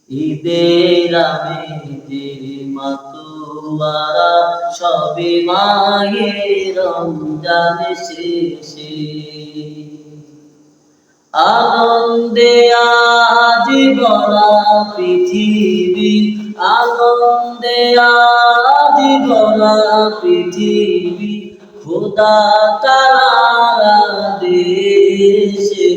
ঈদের আমেজে মাতোয়ারা সবে মাহে রমজান শেষে আনন্দে আজ ভরা পৃথিবী, আনন্দে আজ ভরা পৃথিবী, খোদা তাআলা দেশে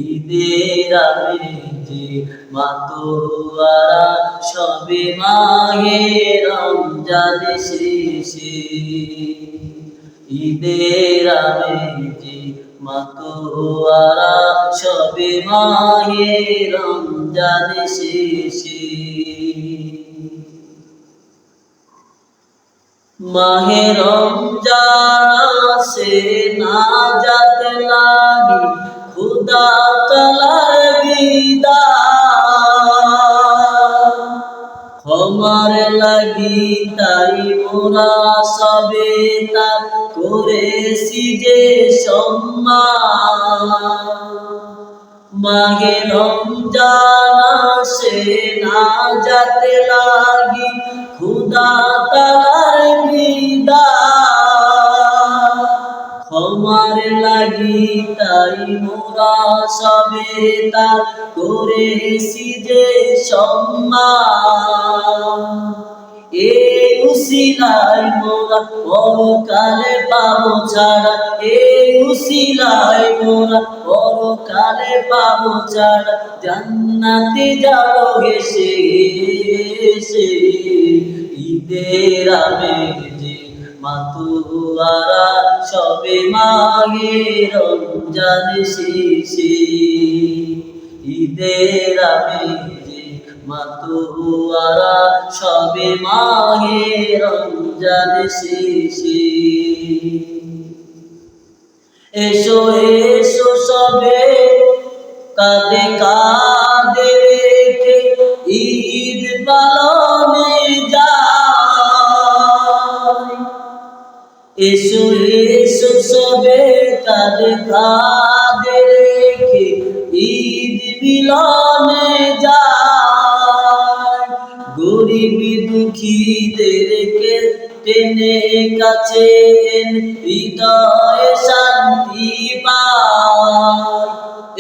ঈদের আমেজে মাতোয়ারা সবে মাহে রমজান শেষে ঈদের আমেজে মাতোয়ারা সবে মাহে রমজান শেষে মাহে রমজান আসে নাজাত লাগি খুদা তাআলার বিদাত ক্ষমার লাগি তাই মোরা সবে তার করেছি যে সম্মান মাহে রমজান আসে নাজাত লাগি খুদা তাআলার বিদাত ক্ষমার লাগি তাই মোরা সবে তার করেছি যে সম্মান এই উসিলায় মোরা পরকালে পাবো ছাড়া, এই উসিলায় মোরা পরকালে পাবো ছাড়া, জান্নাতে যাবো হেসে হেসে ঈদের আমেজে মাতোয়ারা সবে মাহে রমজান শেষে ঈদের আমেজে মাতোয়ারা সবে মাহে রমজান শেষে এসো এসো সবে কাঁধে কাঁধে রেখে ঈদ পালনে যাই এসো এসো সবে কাঁধে কাঁধে রেখে ঈদ মিলনে যায় গরিব দুঃখীদেরকে টেনে কাছে হৃদয়ে শান্তি পায়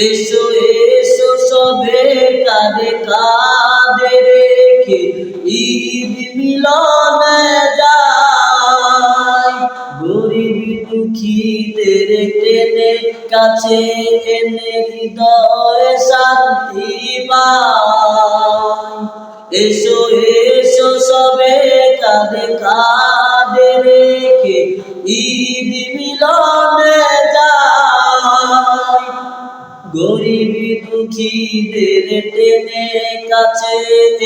এসো এসো সবে কাঁধে কাঁধে রেখে ঈদ মিলনে যায় গরিব দুঃখীদের টেনে কাছে এনে হৃদয়ে শান্তি পায় এসো এসো সবে কাঁধে কাঁধে রেখে ঈদ মিলনে যায় গরিব দুঃখীদের টেনে কাছে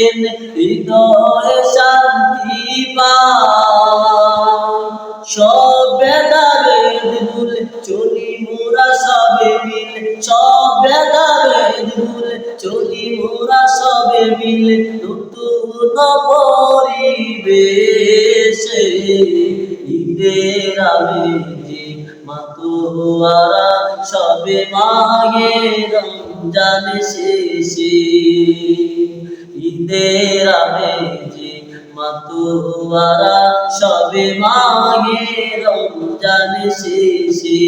এনে হৃদয়ে শান্তি পায় সব ভেদাভেদ ভুলে চলি মোরা সবে মিলে সব ভেদাভেদ ভুলে চলি মোরা সবে মিলে নতুন পরিবেশে ঈদের আমেজে মাতোয়ারা সবে মাহে রমজান শেষে ঈদের আমেজে মাতোয়ারা সবে মাহে রমজান শেষে।